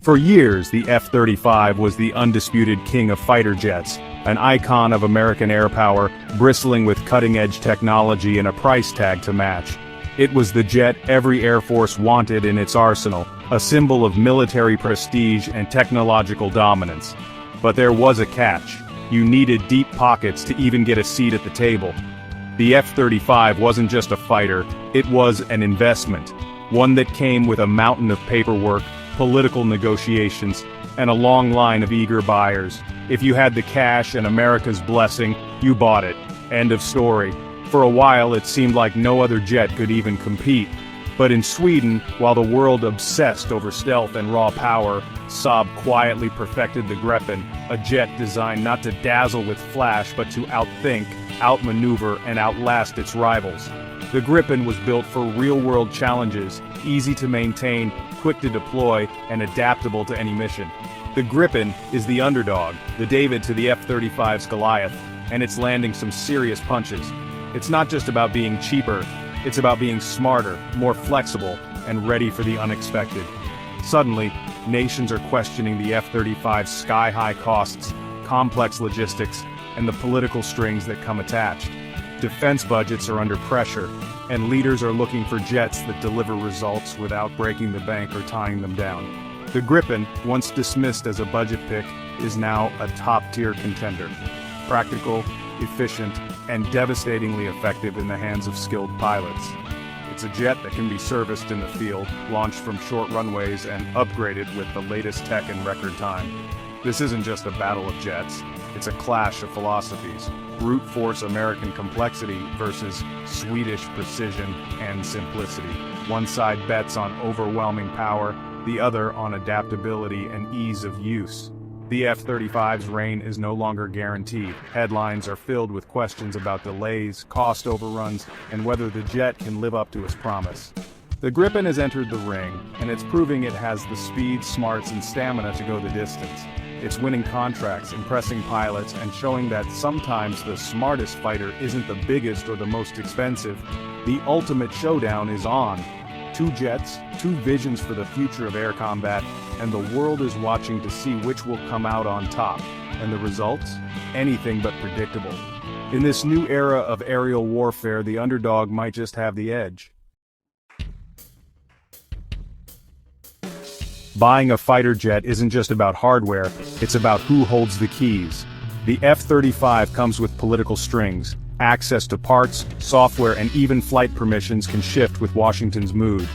For years, the F-35 was the undisputed king of fighter jets, an icon of American air power, bristling with cutting-edge technology and a price tag to match. It was the jet every Air Force wanted in its arsenal, a symbol of military prestige and technological dominance. But there was a catch. You needed deep pockets to even get a seat at the table. The F-35 wasn't just a fighter, it was an investment. One that came with a mountain of paperwork, political negotiations, and a long line of eager buyers. If you had the cash and America's blessing, you bought it. End of story. For a while it seemed like no other jet could even compete. But in Sweden, while the world obsessed over stealth and raw power, Saab quietly perfected the Gripen, a jet designed not to dazzle with flash but to outthink, outmaneuver, and outlast its rivals. The Gripen was built for real-world challenges, easy to maintain, quick to deploy, and adaptable to any mission. The Gripen is the underdog, the David to the F-35's Goliath, and it's landing some serious punches. It's not just about being cheaper, it's about being smarter, more flexible, and ready for the unexpected. Suddenly, nations are questioning the F-35's sky-high costs, complex logistics, and the political strings that come attached. Defense budgets are under pressure, and leaders are looking for jets that deliver results without breaking the bank or tying them down. The Gripen, once dismissed as a budget pick, is now a top-tier contender. Practical, efficient, and devastatingly effective in the hands of skilled pilots. It's a jet that can be serviced in the field, launched from short runways, and upgraded with the latest tech in record time. This isn't just a battle of jets, it's a clash of philosophies. Brute force American complexity versus Swedish precision and simplicity. One side bets on overwhelming power, the other on adaptability and ease of use. The F-35's reign is no longer guaranteed. Headlines are filled with questions about delays, cost overruns, and whether the jet can live up to its promise. The Gripen has entered the ring, and it's proving it has the speed, smarts, and stamina to go the distance. It's winning contracts, impressing pilots, and showing that sometimes the smartest fighter isn't the biggest or the most expensive. The ultimate showdown is on. Two jets, two visions for the future of air combat, and the world is watching to see which will come out on top. And the results? Anything but predictable. In this new era of aerial warfare, the underdog might just have the edge. Buying a fighter jet isn't just about hardware, it's about who holds the keys. The F-35 comes with political strings. Access to parts, software, and even flight permissions can shift with Washington's mood.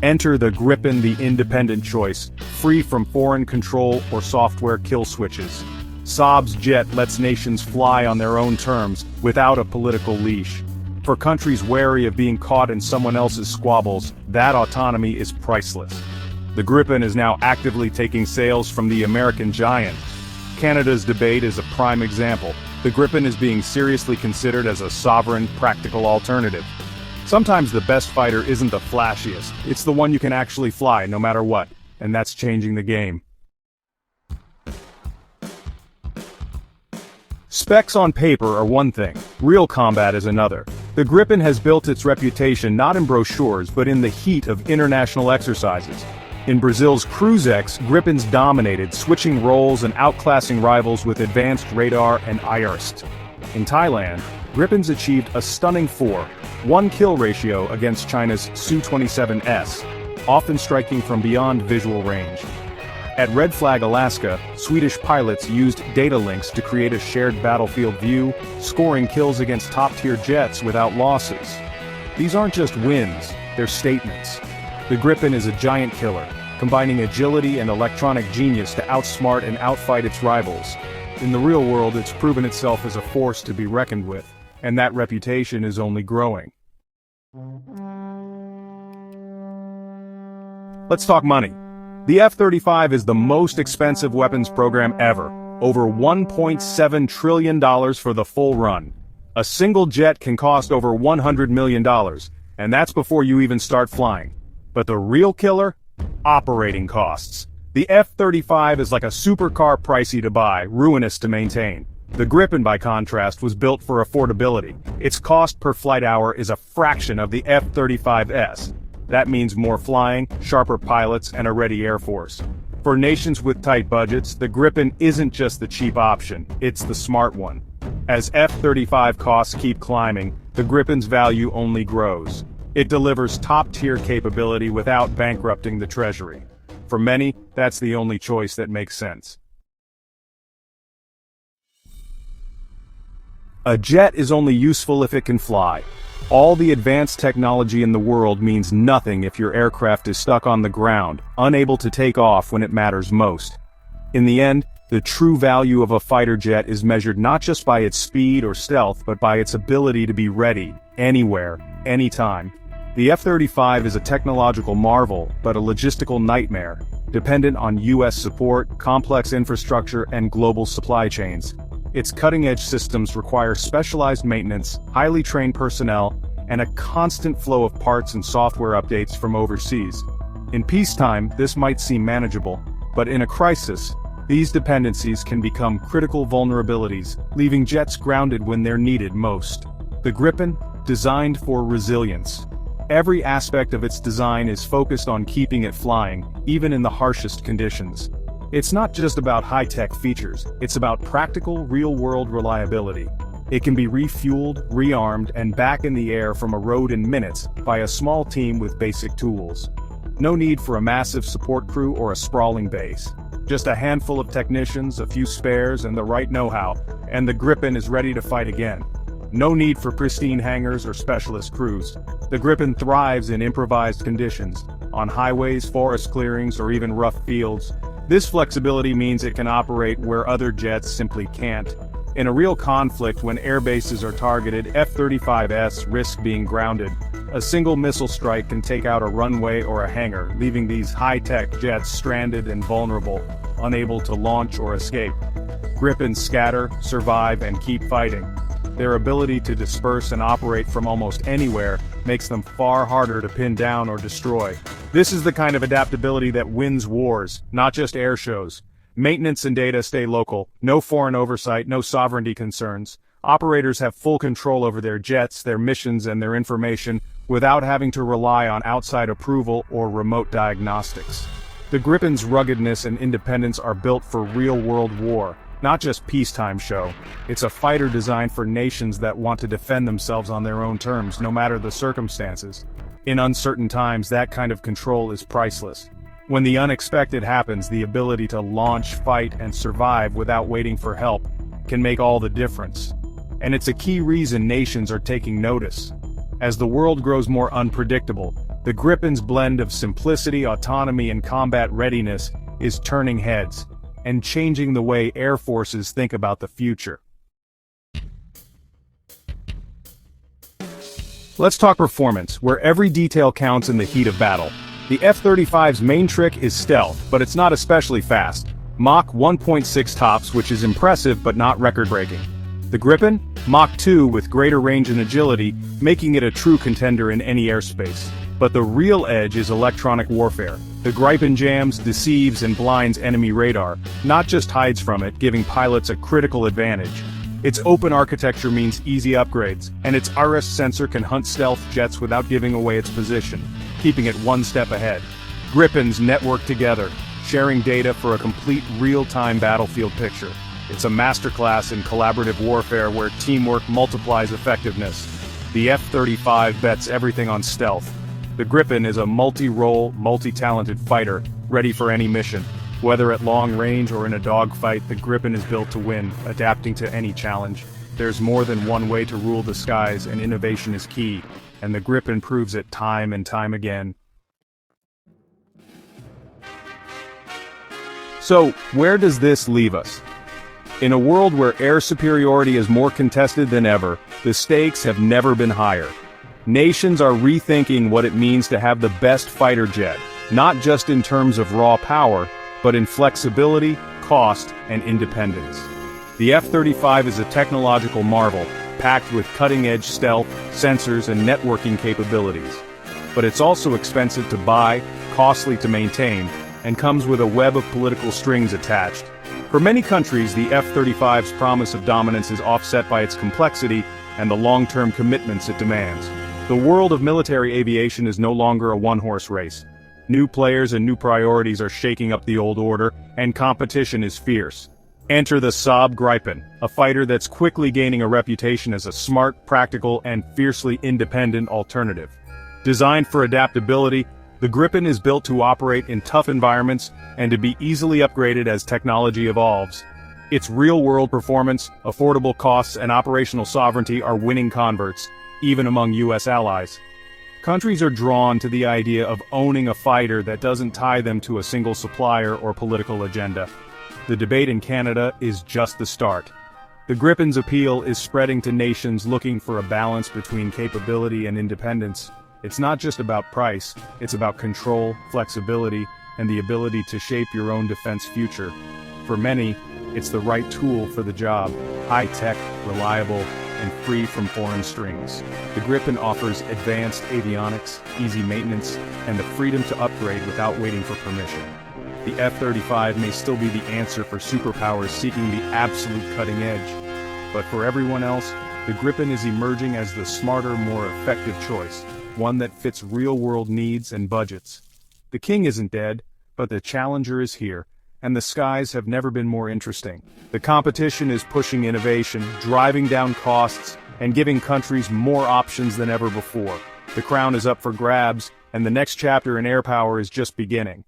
Enter the Gripen, the independent choice, free from foreign control or software kill switches. Saab's jet lets nations fly on their own terms, without a political leash. For countries wary of being caught in someone else's squabbles, that autonomy is priceless. The Gripen is now actively taking sales from the American giant. Canada's debate is a prime example. The Gripen is being seriously considered as a sovereign, practical alternative. Sometimes the best fighter isn't the flashiest, it's the one you can actually fly no matter what, and that's changing the game. Specs on paper are one thing, real combat is another. The Gripen has built its reputation not in brochures but in the heat of international exercises. In Brazil's Cruzex, Gripens dominated, switching roles and outclassing rivals with advanced radar and IRST. In Thailand, Gripens achieved a stunning 4-1 kill ratio against China's Su-27S, often striking from beyond visual range. At Red Flag, Alaska, Swedish pilots used data links to create a shared battlefield view, scoring kills against top-tier jets without losses. These aren't just wins, they're statements. The Gripen is a giant killer, combining agility and electronic genius to outsmart and outfight its rivals. In the real world, it's proven itself as a force to be reckoned with, and that reputation is only growing. Let's talk money. The F-35 is the most expensive weapons program ever, over $1.7 trillion for the full run. A single jet can cost over $100 million, and that's before you even start flying. But the real killer? Operating costs. The F-35 is like a supercar, pricey to buy, ruinous to maintain. The Gripen, by contrast, was built for affordability. Its cost per flight hour is a fraction of the F-35S. That means more flying, sharper pilots, and a ready Air Force. For nations with tight budgets, the Gripen isn't just the cheap option, it's the smart one. As F-35 costs keep climbing, the Gripen's value only grows. It delivers top-tier capability without bankrupting the treasury. For many, that's the only choice that makes sense. A jet is only useful if it can fly. All the advanced technology in the world means nothing if your aircraft is stuck on the ground, unable to take off when it matters most. In the end, the true value of a fighter jet is measured not just by its speed or stealth but by its ability to be ready, anywhere, anytime. The F-35 is a technological marvel, but a logistical nightmare, dependent on US support, complex infrastructure, and global supply chains. Its cutting-edge systems require specialized maintenance, highly trained personnel, and a constant flow of parts and software updates from overseas. In peacetime, this might seem manageable, but in a crisis, these dependencies can become critical vulnerabilities, leaving jets grounded when they're needed most. The Gripen, designed for resilience. Every aspect of its design is focused on keeping it flying, even in the harshest conditions. It's not just about high-tech features, it's about practical, real-world reliability. It can be refueled, rearmed, and back in the air from a road in minutes by a small team with basic tools. No need for a massive support crew or a sprawling base. Just a handful of technicians, a few spares, and the right know-how, and the Gripen is ready to fight again. No need for pristine hangars or specialist crews. The Gripen thrives in improvised conditions, on highways, forest clearings, or even rough fields. This flexibility means it can operate where other jets simply can't. In a real conflict, when air bases are targeted, F-35s risk being grounded. A single missile strike can take out a runway or a hangar, leaving these high-tech jets stranded and vulnerable, unable to launch or escape. Gripens scatter, survive, and keep fighting. Their ability to disperse and operate from almost anywhere makes them far harder to pin down or destroy. This is the kind of adaptability that wins wars, not just air shows. Maintenance and data stay local, no foreign oversight, no sovereignty concerns. Operators have full control over their jets, their missions, and their information without having to rely on outside approval or remote diagnostics. The Gripen's ruggedness and independence are built for real-world war, not just peacetime show. It's a fighter designed for nations that want to defend themselves on their own terms, no matter the circumstances. In uncertain times, that kind of control is priceless. When the unexpected happens, the ability to launch, fight, and survive without waiting for help can make all the difference. And it's a key reason nations are taking notice. As the world grows more unpredictable, the Gripen's blend of simplicity, autonomy, and combat readiness is turning heads and changing the way air forces think about the future. Let's talk performance, where every detail counts in the heat of battle. The F-35's main trick is stealth, but it's not especially fast. Mach 1.6 tops, which is impressive but not record-breaking. The Gripen? Mach 2 with greater range and agility, making it a true contender in any airspace. But the real edge is electronic warfare. The Gripen jams, deceives, and blinds enemy radar, not just hides from it, giving pilots a critical advantage. Its open architecture means easy upgrades, and its iris sensor can hunt stealth jets without giving away its position, keeping it one step ahead. Gripens network together, sharing data for a complete real-time battlefield picture. It's a masterclass in collaborative warfare where teamwork multiplies effectiveness. The F-35 bets everything on stealth. The Gripen is a multi-role, multi-talented fighter, ready for any mission. Whether at long range or in a dogfight, the Gripen is built to win, adapting to any challenge. There's more than one way to rule the skies, and innovation is key, and the Gripen proves it time and time again. So, where does this leave us? In a world where air superiority is more contested than ever, the stakes have never been higher. Nations are rethinking what it means to have the best fighter jet, not just in terms of raw power, but in flexibility, cost, and independence. The F-35 is a technological marvel, packed with cutting-edge stealth, sensors, and networking capabilities. But it's also expensive to buy, costly to maintain, and comes with a web of political strings attached. For many countries, the F-35's promise of dominance is offset by its complexity and the long-term commitments it demands. The world of military aviation is no longer a one-horse race. New players and new priorities are shaking up the old order, and competition is fierce. Enter the Saab Gripen, a fighter that's quickly gaining a reputation as a smart, practical, and fiercely independent alternative. Designed for adaptability, the Gripen is built to operate in tough environments and to be easily upgraded as technology evolves. Its real-world performance, affordable costs, and operational sovereignty are winning converts, even among U.S. allies. Countries are drawn to the idea of owning a fighter that doesn't tie them to a single supplier or political agenda. The debate in Canada is just the start. The Gripen's appeal is spreading to nations looking for a balance between capability and independence. It's not just about price, it's about control, flexibility, and the ability to shape your own defense future. For many, it's the right tool for the job, high-tech, reliable, and free from foreign strings. The Gripen offers advanced avionics, easy maintenance, and the freedom to upgrade without waiting for permission. The F-35 may still be the answer for superpowers seeking the absolute cutting edge. But for everyone else, the Gripen is emerging as the smarter, more effective choice, one that fits real-world needs and budgets. The king isn't dead, but the challenger is here, and the skies have never been more interesting. The competition is pushing innovation, driving down costs, and giving countries more options than ever before. The crown is up for grabs, and the next chapter in air power is just beginning.